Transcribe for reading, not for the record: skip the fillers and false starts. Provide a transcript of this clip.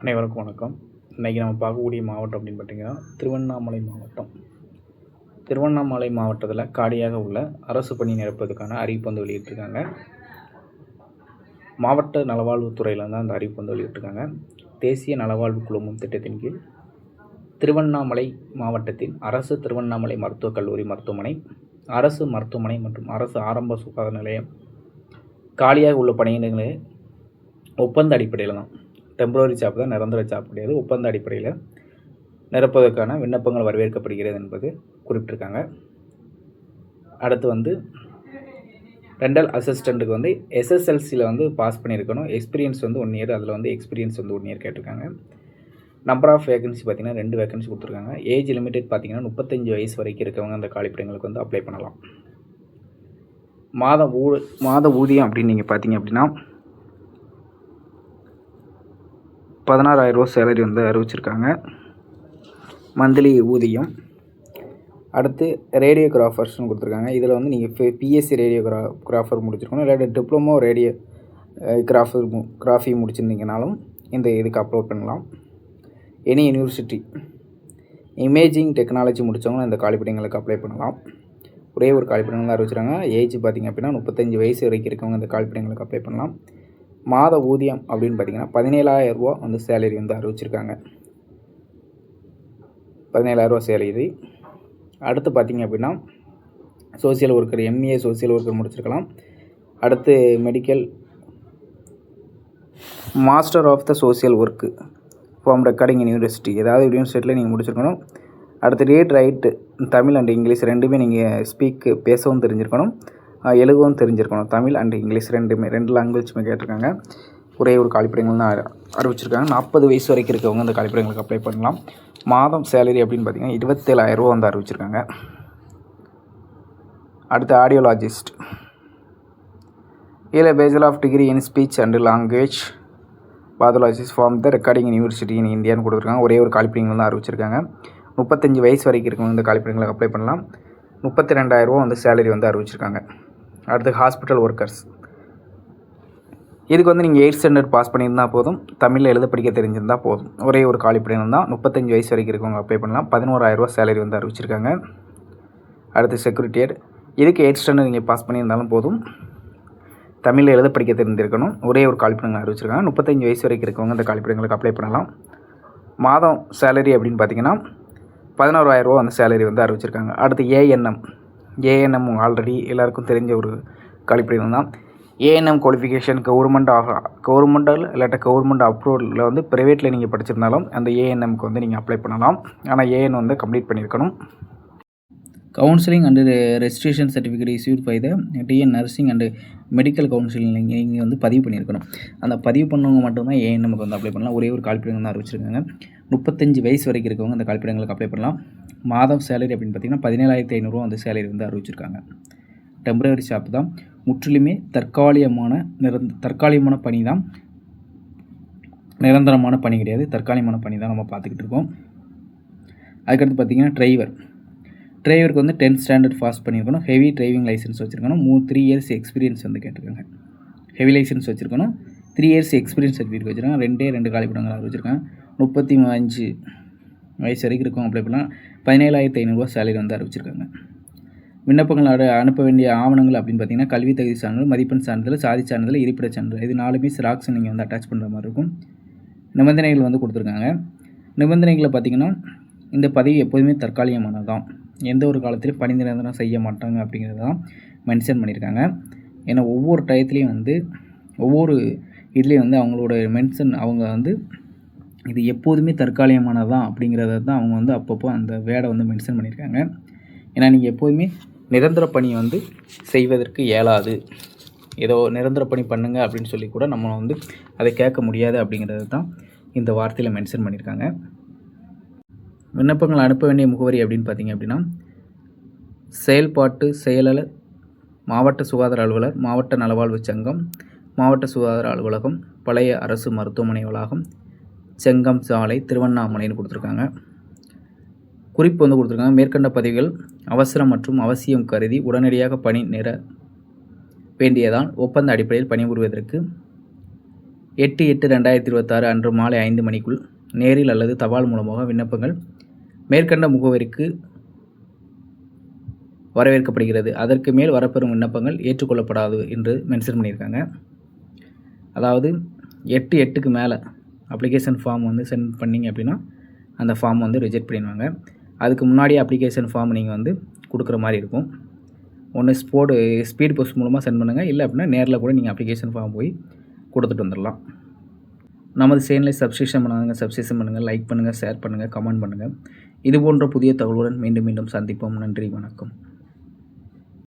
அனைவருக்கும் வணக்கம். இன்றைக்கி நம்ம பார்க்கக்கூடிய மாவட்டம் அப்படின்னு பார்த்தீங்கன்னா திருவண்ணாமலை மாவட்டம். திருவண்ணாமலை மாவட்டத்தில் காலியாக உள்ள அரசு பணி நிரப்புவதற்கான அறிவிப்பு வந்து வெளியிட்டிருக்காங்க. மாவட்ட நலவாழ்வுத்துறையில் தான் அந்த அறிவிப்பு வந்து வெளியிட்டிருக்காங்க. தேசிய நலவாழ்வு குழுமம் திட்டத்தின் கீழ் திருவண்ணாமலை மாவட்டத்தின் அரசு திருவண்ணாமலை மருத்துவக் கல்லூரி மருத்துவமனை, அரசு மருத்துவமனை மற்றும் அரசு ஆரம்ப சுகாதார நிலையம் காலியாக உள்ள பணியிடங்களை ஒப்பந்த அடிப்படையில் தான், டெம்பரரி ஜாப் தான், நிரந்தர ஜாப் கிடையாது, ஒப்பந்த அடிப்படையில் நிரப்புவதற்கான விண்ணப்பங்கள் வரவேற்கப்படுகிறது என்பது குறிப்பிட்டிருக்காங்க. அடுத்து வந்து ரெண்டல் அசிஸ்டண்ட்டுக்கு வந்து எஸ்எஸ்எல்சியில் வந்து பாஸ் பண்ணியிருக்கணும். எக்ஸ்பீரியன்ஸ் வந்து 1 இயர், அதில் வந்து எக்ஸ்பீரியன்ஸ் வந்து 1 இயர் கேட்டிருக்காங்க. நம்பர் ஆஃப் வேகன்சி பார்த்திங்கன்னா 2 வேகன்சி கொடுத்துருக்காங்க. ஏஜ் லிமிட்டட் பார்த்திங்கன்னா 35 வயசு வரைக்கும் இருக்கவங்க அந்த காலிப்படங்களுக்கு வந்து அப்ளை பண்ணலாம். மாத ஊதியம் அப்படின்னு நீங்கள் பார்த்தீங்க அப்படின்னா 16,000 ரூபா சேலரி வந்து அறிவிச்சிருக்காங்க, மந்த்லி ஊதியம். அடுத்து ரேடியோகிராஃபர்ஸ்னு கொடுத்துருக்காங்க. இதில் வந்து நீங்கள் பிஎஸ்சி ரேடியோகிராஃபர் முடிச்சிருக்கணும், இல்லாட்டி டிப்ளமோ கிராஃபி முடிச்சிருந்தீங்கனாலும் இந்த இதுக்கு அப்லோட் பண்ணலாம். எனி யூனிவர்சிட்டி இமேஜிங் டெக்னாலஜி முடித்தவங்களும் இந்த காலிப்படங்களுக்கு அப்ளை பண்ணலாம். ஒரே ஒரு காலிப்படங்கள் அறிவிச்சிருக்காங்க. ஏஜ் பார்த்திங்க அப்படின்னா 35 வயசு வரைக்கும் இருக்கவங்க இந்த காலிப்படங்களுக்கு அப்ளை பண்ணலாம். மாத ஊதியம் அப்படின்னு பார்த்திங்கன்னா 17,000 ரூபா வந்து சேலரி வந்து அறிவிச்சிருக்காங்க. 17,000 ரூபா சேலரி. அடுத்து பார்த்திங்க அப்படின்னா social worker, MA social worker முடிச்சிருக்கலாம். அடுத்து medical master of the social work from ரெக்கார்டிங் யூனிவர்சிட்டி, ஏதாவது யூனிவர்சிட்டியில் நீங்கள் முடிச்சிருக்கணும். அடுத்து read write Tamil and English ரெண்டுமே நீங்கள் பேசவும் தெரிஞ்சிருக்கணும், எழுதவும் தெரிஞ்சிருக்கணும். தமிழ் அண்ட் இங்கிலீஷ் 2 லாங்குவேஜுமே கேட்டிருக்காங்க. ஒரே ஒரு காலிப்படங்கள் தான் அறிவிச்சிருக்காங்க. 40 வயசு வரைக்கும் இருக்கவங்க அந்த காலிப்படங்களுக்கு அப்ளை பண்ணலாம். மாதம் சேலரி அப்படின்னு பார்த்திங்கன்னா 27,000 ரூபா வந்து அறிவிச்சிருக்காங்க. அடுத்து ஆடியோலாஜிஸ்ட், இதில் bachelor of degree in speech and language pathologist from the ரெக்கார்டிங் யூனிவர்சிட்டி இன் இந்தியான்னு கொடுத்துருக்காங்க. ஒரே ஒரு காலிப்படங்கள் தான் அறிவிச்சிருக்காங்க. 35 வயசு வரைக்கும் இருக்கவங்க இந்த காலிப்படங்களுக்கு அப்ளை பண்ணலாம். 32,000 ரூபா வந்து சேலரி வந்து அறிவிச்சிருக்காங்க. அடுத்து ஹாஸ்பிட்டல் ஒர்க்கர்ஸ், இதுக்கு வந்து நீங்கள் 8th ஸ்டாண்டர்ட் பாஸ் பண்ணியிருந்தால் போதும், தமிழில் எழுத படிக்க தெரிஞ்சிருந்தால் போதும். ஒரே ஒரு காலிப்படம் தான். 35 வயசு வரைக்கும் இருக்கவங்க அப்ளை பண்ணலாம். 11,000 ரூபா சேலரி வந்து அறிவிச்சிருக்காங்க. அடுத்து செக்யூரிட்டியர், இதுக்கு 8th ஸ்டாண்டர்ட் நீங்கள் பாஸ் பண்ணியிருந்தாலும் போதும், தமிழில் எழுத படிக்க தெரிஞ்சிருக்கணும். ஒரே ஒரு காலிப்படங்கள் அறிவிச்சிருக்காங்க. 35 வயசு வரைக்கும் இருக்கவங்க இந்த காலிப்படங்களுக்கு அப்ளை பண்ணலாம். மாதம் சேலரி அப்படின்னு பார்த்தீங்கன்னா 11,000 ரூபா வந்து சேலரி வந்து அறிவிச்சிருக்காங்க. அடுத்து ஏஎன்எம் ஆல்ரெடி எல்லாருக்கும் தெரிஞ்ச ஒரு காலிப்படம் தான். ஏஎன்எம் குவாலிஃபிகேஷன் கவர்மெண்டல் இல்லாட்ட கவர்மெண்ட் அப்ரூவலில் வந்து ப்ரைவேட்டில் நீங்கள் படிச்சிருந்தாலும் அந்த ஏஎன்எம்க்கு வந்து நீங்கள் அப்ளை பண்ணலாம். ஆனால் ஏஎன் வந்து கம்ப்ளீட் பண்ணியிருக்கணும். Counselling and registration certificate issued by the TN nursing and medical counselling நீங்கள் வந்து பதிவு பண்ணியிருக்கணும். அந்த பதிவு பண்ணவங்க மட்டும்தான் ஏஎன்எம்க்கு வந்து அப்ளை பண்ணலாம். ஒரே ஒரு காலிப்படம் தான் அறிவிச்சிருக்காங்க. 35 வயசு வரைக்கும் இருக்கவங்க அந்த காலிப்படங்களுக்கு அப்ளை பண்ணலாம். மாதம் சேலரி அப்படின்னு பார்த்திங்கன்னா 17,500 ரூபா வந்து சேலரி வந்து அறிவிச்சிருக்காங்க. டெம்பரரி ஜாப் தான், முற்றிலுமே தற்காலிகமான பணி தான், நிரந்தரமான பணி கிடையாது. தற்காலிகமான பணி தான் நம்ம பார்த்துக்கிட்டு இருக்கோம். அதுக்கடுத்து பார்த்திங்கன்னா டிரைவருக்கு வந்து 10th ஸ்டாண்டர்ட் பாஸ் பண்ணியிருக்கணும். ஹெவி டிரைவிங் லைசன்ஸ் வச்சுருக்கணும். 3 இயர்ஸ் எக்ஸ்பீரியன்ஸ் வந்து கேட்டிருக்காங்க. ஹெவி லைசன்ஸ் வச்சுருக்கணும். 3 இயர்ஸ் எக்ஸ்பீரியன்ஸ் சர்டிஃபிகேட் வச்சுருக்காங்க. 2 காலிப்படங்கள் வச்சுருக்காங்க. 35 வயசு வரைக்கும் இருக்கும் அப்ளை பண்ணலாம். 17,500 ரூபா சேலரி வந்து அறிவிச்சிருக்காங்க. விண்ணப்பங்கள் அனுப்ப வேண்டிய ஆவணங்கள் அப்படின்னு பார்த்தீங்கன்னா கல்வி தகுதி சான்றிதழ், மதிப்பெண் சான்றிதழ், சாதி சான்றிதழ், இருப்பிட சான்றிதழ், இது 4மே சிராக்ஸ் நீங்கள் வந்து அட்டாச் பண்ணுற மாதிரி இருக்கும். நிபந்தனைகள் வந்து கொடுத்துருக்காங்க. நிபந்தனைகளை பார்த்திங்கன்னா இந்த பதவி எப்போதுமே தற்காலிகமானது தான், எந்த ஒரு காலத்திலையும் பணி நிரந்தரம் செய்ய மாட்டாங்க அப்படிங்கிறது தான் மென்ஷன் பண்ணியிருக்காங்க. ஏன்னா ஒவ்வொரு டயத்துலேயும் வந்து ஒவ்வொரு இதுலேயும் வந்து அவங்களோட அவங்க வந்து இது எப்போதுமே தற்காலிகமானது தான் அப்படிங்கிறத தான் அவங்க வந்து அப்பப்போ அந்த வேடை வந்து மென்ஷன் பண்ணியிருக்காங்க. ஏன்னா நீங்கள் எப்போதுமே நிரந்தர பணி வந்து செய்வதற்கு இயலாது, ஏதோ நிரந்தர பணி பண்ணுங்கள் அப்படின்னு சொல்லி கூட நம்ம வந்து அதை கேட்க முடியாது அப்படிங்கிறது தான் இந்த வார்த்தையில் மென்ஷன் பண்ணியிருக்காங்க. விண்ணப்பங்கள் அனுப்ப வேண்டிய முகவரி அப்படின்னு பார்த்திங்க அப்படின்னா செயல்பாட்டு செயலாளர், மாவட்ட சுகாதார அலுவலர், மாவட்ட நலவாழ்வு சங்கம், மாவட்ட சுகாதார அலுவலகம், பழைய அரசு மருத்துவமனை வளாகம், செங்கம் சாலை, திருவண்ணாமலைன்னு கொடுத்துருக்காங்க. குறிப்பு வந்து கொடுத்துருக்காங்க. மேற்கண்ட பதவிகள் அவசரம் மற்றும் அவசியம் கருதி உடனடியாக பணி நிற வேண்டியதால் ஒப்பந்த அடிப்படையில் பணிபுரிவதற்கு 8/8/2026 அன்று மாலை 5 மணிக்குள் நேரில் அல்லது தபால் மூலமாக விண்ணப்பங்கள் மேற்கண்ட முகவரிக்கு வரவேற்கப்படுகிறது. அதற்கு மேல் வரப்பெறும் விண்ணப்பங்கள் ஏற்றுக்கொள்ளப்படாது என்று மென்ஷன் பண்ணியிருக்காங்க. அதாவது 8/8க்கு மேலே அப்ளிகேஷன் ஃபார்ம் வந்து சென்ட் பண்ணிங்க அப்படின்னா அந்த ஃபார்ம் வந்து ரிஜெக்ட் பண்ணிடுவாங்க. அதுக்கு முன்னாடியே அப்ளிகேஷன் ஃபார்ம் நீங்கள் வந்து கொடுக்குற மாதிரி இருக்கும். ஒன்று ஸ்பீட் போஸ்ட் மூலமாக சென்ட் பண்ணுங்கள், இல்லை அப்படின்னா நேரில் கூட நீங்கள் அப்ளிகேஷன் ஃபார்ம் போய் கொடுத்துட்டு வந்துடலாம். நமது சேனலை சப்ஸ்கிரிப்ஷன் பண்ணாதவங்க சப்ஸ்கிரிப்ஷன் பண்ணுங்கள், லைக் பண்ணுங்கள், ஷேர் பண்ணுங்கள், கமெண்ட் பண்ணுங்கள். இது போன்ற புதிய தகவலுடன் மீண்டும் சந்திப்போம். நன்றி, வணக்கம்.